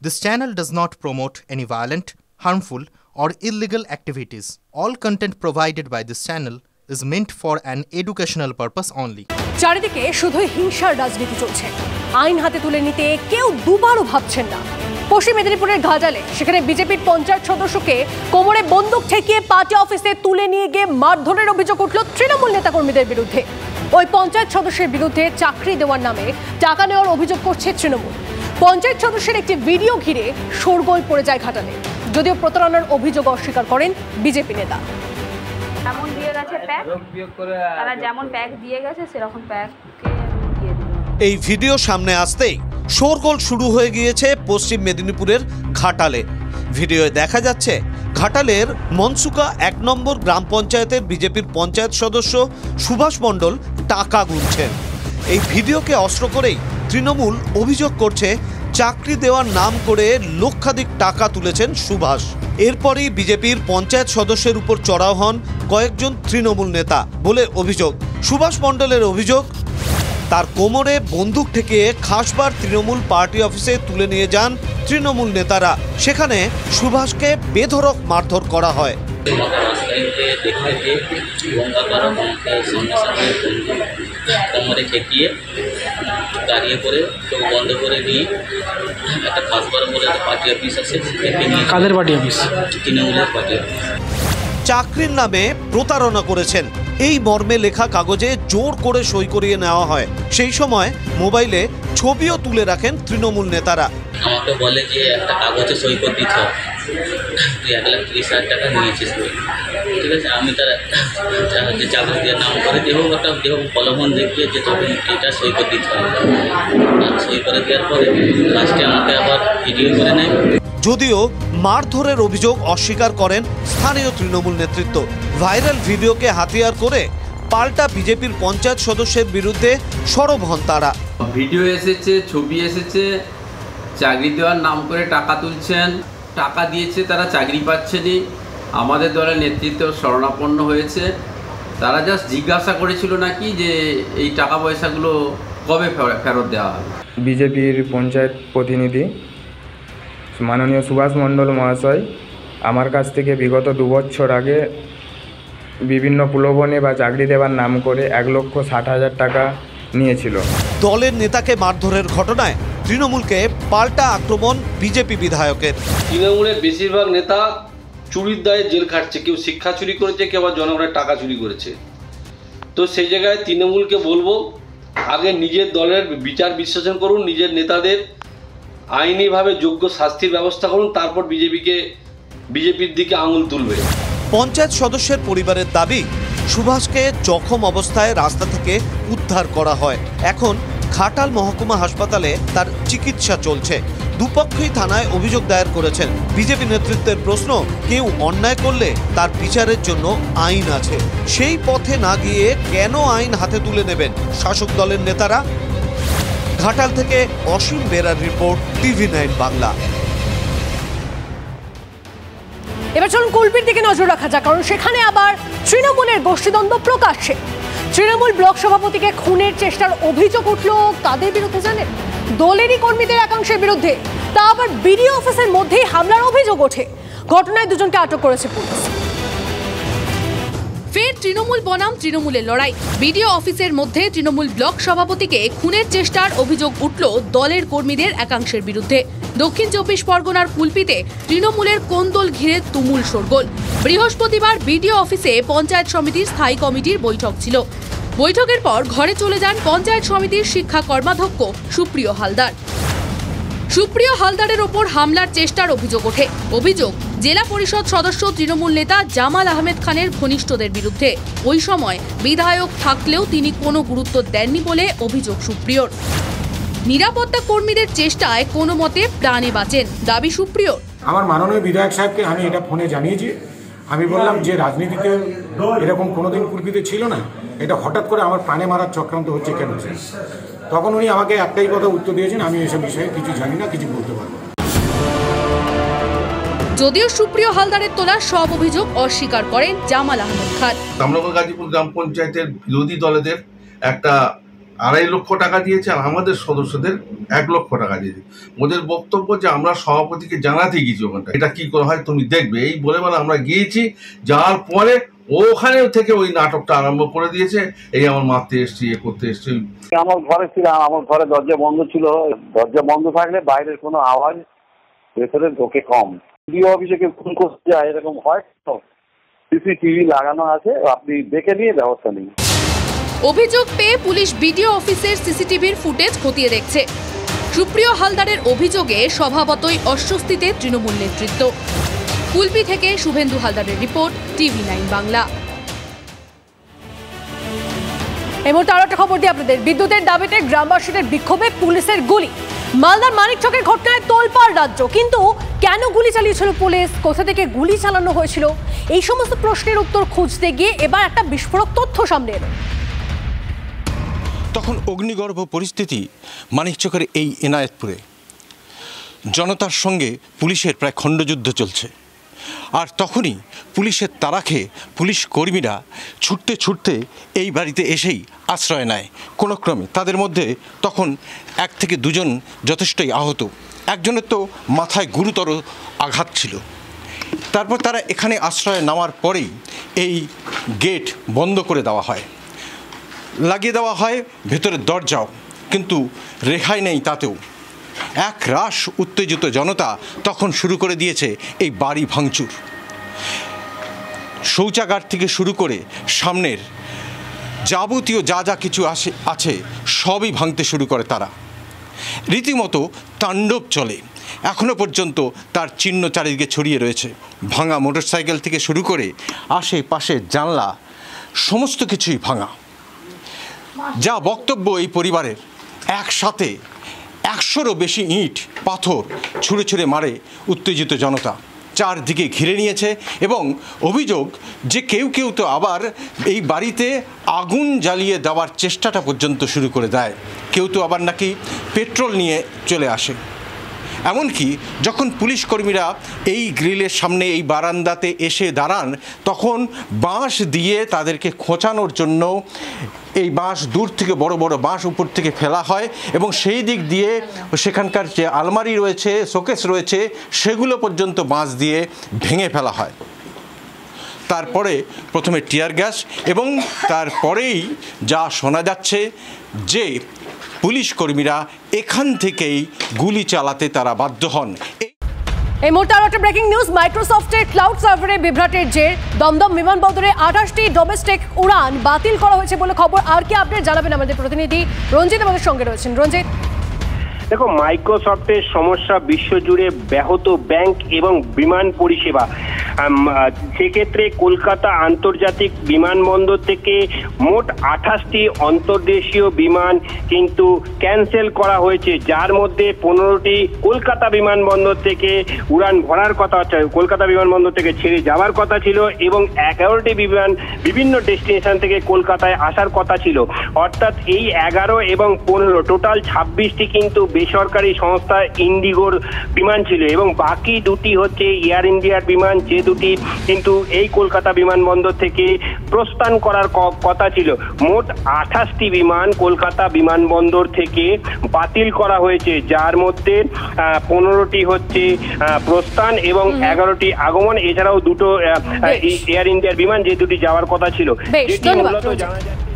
This channel does not promote any violent, harmful, or illegal activities. All content provided by this channel is meant for an educational purpose only. চারিদিকে শুধু হিংসার রাজনীতি চলছে। আইন হাতে তুলে নিতে কেউ দুবারও ভাবছেন না। পশ্চিম মেদিনীপুরের ঘাটালে সেখানে বিজেপির পঞ্চায়েত সদস্যকে কোমরে বন্দুক ঠেকিয়ে পার্টি অফিসে তুলে নিয়ে গিয়ে মারধরের অভিযোগ উঠল তৃণমূল নেতাকর্মীদের বিরুদ্ধে। ওই পঞ্চায়েত সদস্যের বিরুদ্ধে চাকরি দেওয়ার নামে টাকা নেওয়ার অভিযোগ করছে তৃণমূল। পঞ্চায়েত সদস্যের একটি ভিডিও ঘিরে শোরগোল পড়ে যায় ঘাটালে, যদিও প্রতারণার অভিযোগ অস্বীকার করেন বিজেপি নেতা। যেমন দিয়ে গেছে প্যাক, তারা যেমন প্যাক দিয়ে গেছে সেরকম প্যাক দিয়ে দিল। এই ভিডিও সামনে আসতেই শোরগোল শুরু হয়ে গিয়েছে পশ্চিম মেদিনীপুরের ঘাটালে। ভিডিওয়ে দেখা যাচ্ছে ঘাটালের মনসুকা ১ নম্বর গ্রাম পঞ্চায়েতের বিজেপির পঞ্চায়েত সদস্য সুভাষ মণ্ডল টাকা গুনছেন। এই ভিডিওকে অস্ত্র করেই তৃণমূল অভিযোগ করছে চাকরি দেওয়ার নাম করে লক্ষাধিক টাকা তুলেছেন সুভাষ। এরপরই বিজেপির পঞ্চায়েত সদস্যের উপর চড়াও হন কয়েকজন তৃণমূল নেতা বলে অভিযোগ। সুভাষ মণ্ডলের অভিযোগ, তার কোমরে বন্দুক ঠেকিয়ে খাসবার তৃণমূল পার্টি অফিসে তুলে নিয়ে যান তৃণমূল নেতারা। সেখানে সুভাষকে বেধড়ক মারধর করা হয়। কোমরে ঠেকিয়ে দাঁড়িয়ে করে চোখ বন্ধ করে নিয়ে একটা খাসবার বলে একটা পার্টি অফিস আছে, কাদের পার্টি অফিস? তৃণমূলের পার্টি অফিস। চাকরির নামে প্রতারণা করেছেন এই মর্মে লেখা কাগজে জোর করে সই করিয়ে নেওয়া হয়। সেই সময় মোবাইলে ছবিও তুলে রাখেন তৃণমূল নেতারা। আমাকে বলে যে একটা কাগজে সই করে দিতে হবে, তুই ১,৩০,০০০ টাকা নিয়েছিস, ঠিক আছে। আমি তার যে চাকরি দিয়ে নাম করে দেহ একটা দেহ প্রলোভন দেখিয়ে যে তোকে এটা সই করে দিতে হবে। সই করে দেওয়ার পরে লাস্টে আমাকে আবার ভিডিও করে নেয়। যদিও মারধরের অভিযোগ অস্বীকার করেন স্থানীয় তৃণমূল নেতৃত্ব। ভাইরাল ভিডিওকে হাতিয়ার করে পাল্টা বিজেপির পঞ্চায়েত সদস্যের বিরুদ্ধে সরব হন তারা। ভিডিও এসেছে, ছবি এসেছে, চাকরি দেওয়ার নাম করে টাকা তুলছেন, টাকা দিয়েছে তারা চাকরি পাচ্ছেনি। আমাদের দলের নেতৃত্ব শরণাপন্ন হয়েছে। তারা জাস্ট জিজ্ঞাসা করেছিল নাকি যে এই টাকা পয়সাগুলো কবে ফেরত দেওয়া হবে। বিজেপির পঞ্চায়েত প্রতিনিধি মাননীয় সুভাষ মণ্ডল মহাশয় আমার কাছ থেকে বিগত ২ বছর আগে বিভিন্ন প্রলোভনে বা চাকরি দেওয়ার নাম করে ১,৬০,০০০ টাকা নিয়েছিল। দলের নেতাকে মারধরের ঘটনায় তৃণমূলকে পাল্টা আক্রমণ বিজেপি বিধায়কের। তৃণমূলের বেশিরভাগ নেতা চুরির দায়ে জেল খাটছে, কেউ শিক্ষা চুরি করেছে, কেউ আবার জনগণের টাকা চুরি করেছে। তো সেই জায়গায় তৃণমূলকে বলবো, আগে নিজের দলের বিচার বিশ্লেষণ করুন, নিজের নেতাদের আইনিভাবে যোগ্য শাস্তির ব্যবস্থা করুন, তারপর বিজেপির দিকে আঙুল তুলবে। পঞ্চায়েত সদস্যের পরিবারের দাবি, সুভাষকে জখম অবস্থায় রাস্তা থেকে উদ্ধার করা হয়। এখন ঘাটাল মহকুমা হাসপাতালে তার চিকিৎসা চলছে। দুপক্ষই থানায় অভিযোগ দায়ের করেছেন। বিজেপি নেতৃত্বের প্রশ্ন, কেউ অন্যায় করলে তার বিচারের জন্য আইন আছে। সেই পথে না গিয়ে কেন আইন হাতে তুলে নেবেন শাসক দলের নেতারা? ঘাটাল থেকে অসীম বেরার রিপোর্ট, TV9 বাংলা। এবার চলুন কুলপির দিকে নজর রাখা যাক, কারণ সেখানে আবার তৃণমূলের গোষ্ঠীদ্বন্দ্ব প্রকাশ্যে। তৃণমূল ব্লক সভাপতিকে খুনের চেষ্টার অভিযোগ উঠল কাদের বিরুদ্ধে জানেন? দলেরই কর্মীদের একাংশের বিরুদ্ধে। তা আবার বিডিও অফিসের মধ্যেই হামলার অভিযোগ ওঠে। ঘটনায় 2 জনকে আটক করেছে পুলিশ। ফের তৃণমূল বনাম তৃণমূলের লড়াই। বিডিও অফিসের মধ্যে তৃণমূল ব্লক সভাপতিকে খুনের চেষ্টার অভিযোগ উঠল দলের কর্মীদের একাংশের বিরুদ্ধে। দক্ষিণ ২৪ পরগনার কুলপিতে তৃণমূলের কোন্দল ঘিরে তুমুল শোরগোল। বৃহস্পতিবার বিডিও অফিসে পঞ্চায়েত সমিতির স্থায়ী কমিটির বৈঠক ছিল। বৈঠকের পর ঘরে চলে যান পঞ্চায়েত সমিতির শিক্ষা কর্মাধ্যক্ষ সুপ্রিয় হালদার। সুপ্রিয় হালদারের ওপর হামলার চেষ্টার অভিযোগ ওঠে। অভিযোগ, জেলা পরিষদ সদস্য তৃণমূল নেতা জামাল আহমেদ খানের ঘনিষ্ঠদের বিরুদ্ধে। ওই সময় বিধায়ক থাকলেও তিনি কোনো গুরুত্ব দেননি বলে অভিযোগ সুপ্রিয়র। নিরাপত্তা কর্মীদের চেষ্টায় কোনো মতে প্রাণে বাঁচেন দাবি সুপ্রিয়র। আমার মাননীয় বিধায়ক সাহেবকে আমি এটা ফোনে জানিয়েছি। আমি বললাম যে রাজনীতিতে এরকম কোনোদিন কুলপিতে ছিল না, এটা হঠাৎ করে আমার প্রাণে মারার চক্রান্ত হচ্ছে কেন? তখন উনি আমাকে একটাই কথা উত্তর দিয়েছেন, আমি এসব বিষয়ে কিছু জানি না, কিছু বলতে পারবো না। যদিও সুপ্রিয় হালদারের তোলা সব অভিযোগ অস্বীকার করেন জামাল আহমেদ খান। রামনগর গাজীপুর গ্রাম পঞ্চায়েতের বিরোধী দলেদের একটা 2.5 লক্ষ টাকা দিয়েছে আর আমাদের সদস্যদের 1 লক্ষ টাকা দিয়েছে। ওদের বক্তব্য যে আমরা সভাপতিকে জানাতে গিয়েছি ওখানটা, এটা কি করে হয় তুমি দেখবে, এই বলে আমরা গিয়েছি। যাওয়ার পরে ওখানে থেকে ওই নাটকটা আরম্ভ করে দিয়েছে, এই আমার মারতে এসছি, এ করতে এসছি। আমার ঘরে ছিলাম, আমার ঘরে দরজা বন্ধ ছিল। দরজা বন্ধ থাকলে বাইরের কোনো আওয়াজ ভেতরে ঢোকে কম। বিডিও অফিসে কেউ ফোন করতে যায়, এরকম হয় তো সিসিটিভি লাগানো আছে, আপনি দেখে নিয়ে ব্যবস্থা নিন। অভিযোগ পেয়ে পুলিশ বিডিও অফিসের সিসিটিভির ফুটেজ খতিয়ে দেখছে। সুপ্রিয় হালদারের অভিযোগে স্বভাবতই অস্বস্তিতে তৃণমূল নেতৃত্ব। কুলপি থেকে শুভেন্দু হালদারের রিপোর্ট, TV9 বাংলা। এই মুহূর্তে আরো একটা খবর দিই আপনাদের। বিদ্যুতের দাবিতে গ্রামবাসীদের বিক্ষোভে পুলিশের গুলি। মালদার মানিকচকের ঘটনায় তোলপাড় রাজ্য, কিন্তু কেন গুলি চালিয়েছিল পুলিশ, কোথা থেকে গুলি চালানো হয়েছিল, এই সমস্ত প্রশ্নের উত্তর খুঁজতে গিয়ে এবার একটা বিস্ফোরক তথ্য সামনে এলো। তখন অগ্নিগর্ভ পরিস্থিতি মানিকচকের এই এনায়েতপুরে। জনতার সঙ্গে পুলিশের প্রায় খণ্ডযুদ্ধ চলছে। আর তখনই পুলিশের তাড়া খেয়ে পুলিশ কর্মীরা ছুটতে ছুটতে এই বাড়িতে এসেই আশ্রয় নেয়। কোনো ক্রমে তাদের মধ্যে তখন 1 থেকে 2 জন যথেষ্টই আহত, একজনের তো মাথায় গুরুতর আঘাত ছিল। তারপর তারা এখানে আশ্রয় নেওয়ার পরেই এই গেট বন্ধ করে দেওয়া হয়, লাগিয়ে দেওয়া হয় ভেতরের দরজাও, কিন্তু রেহাই নেই তাতেও। এক রাশ উত্তেজিত জনতা তখন শুরু করে দিয়েছে এই বাড়ি ভাঙচুর। শৌচাগার থেকে শুরু করে সামনের যাবতীয় যা যা কিছু আছে সবই ভাঙতে শুরু করে তারা। রীতিমতো তাণ্ডব চলে, এখনও পর্যন্ত তার চিহ্ন চারিদিকে ছড়িয়ে রয়েছে। ভাঙা মোটরসাইকেল থেকে শুরু করে আশেপাশে জানলা সমস্ত কিছুই ভাঙা। যা বক্তব্য এই পরিবারের, একসাথে 100-রও বেশি ইট পাথর ছুঁড়ে ছুঁড়ে মারে উত্তেজিত জনতা, চারদিকে ঘিরে নিয়েছে। এবং অভিযোগ যে কেউ কেউ তো আবার এই বাড়িতে আগুন জ্বালিয়ে দেওয়ার চেষ্টাটা পর্যন্ত শুরু করে দেয়, কেউ তো আবার নাকি পেট্রোল নিয়ে চলে আসে। এমনকি যখন পুলিশ কর্মীরা এই গ্রিলের সামনে এই বারান্দাতে এসে দাঁড়ান, তখন বাঁশ দিয়ে তাদেরকে খোঁচানোর জন্য এই বাঁশ দূর থেকে বড় বড় বাঁশ উপর থেকে ফেলা হয়, এবং সেই দিক দিয়ে সেখানকার যে আলমারি রয়েছে, শোকেস রয়েছে, সেগুলো পর্যন্ত বাঁশ দিয়ে ভেঙে ফেলা হয়। তারপরে প্রথমে টিয়ার গ্যাস, এবং তারপরেই যা শোনা যাচ্ছে যে পুলিশ কর্মীরা এখান থেকেই গুলি চালাতে তারা বাধ্য হন। এই মুহূর্তে আরো একটা ব্রেকিং নিউজ। মাইক্রোসফটের ক্লাউড সার্ভারে বিভ্রাটের জের দমদম বিমানবন্দরে 28টি ডোমেস্টিক উড়ান বাতিল করা হয়েছে বলে খবর। আর কি আপডেট জানাবেন আমাদের প্রতিনিধি রঞ্জিত আমাদের সঙ্গে রয়েছেন। রঞ্জিত, দেখো, মাইক্রোসফটের সমস্যা বিশ্বজুড়ে ব্যাহত ব্যাংক এবং বিমান পরিষেবা। সেক্ষেত্রে কলকাতা আন্তর্জাতিক বিমানবন্দর থেকে মোট 28টি অন্তর্দেশীয় বিমান কিন্তু ক্যান্সেল করা হয়েছে, যার মধ্যে 15টি কলকাতা বিমানবন্দর থেকে উড়ান ভরার কথা, কলকাতা বিমানবন্দর থেকে ছেড়ে যাওয়ার কথা ছিল, এবং 11টি বিমান বিভিন্ন ডেস্টিনেশন থেকে কলকাতায় আসার কথা ছিল। অর্থাৎ এই 11 এবং 15 টোটাল 26টি কিন্তু বেসরকারি সংস্থা ইন্ডিগোর বিমান ছিল, এবং বাকি 2টি হচ্ছে এয়ার ইন্ডিয়ার বিমান, যে 2টি কিন্তু এই কলকাতা বিমানবন্দর থেকে প্রস্থান করার কথা ছিল। মোট 28টি বিমান কলকাতা বিমানবন্দর থেকে বাতিল করা হয়েছে, যার মধ্যে 15টি হচ্ছে প্রস্থান এবং 11টি আগমন। এছাড়াও 2টো এয়ার ইন্ডিয়ার বিমান, যে 2টি যাওয়ার কথা ছিল, যেটি মূলত জানা যাচ্ছে।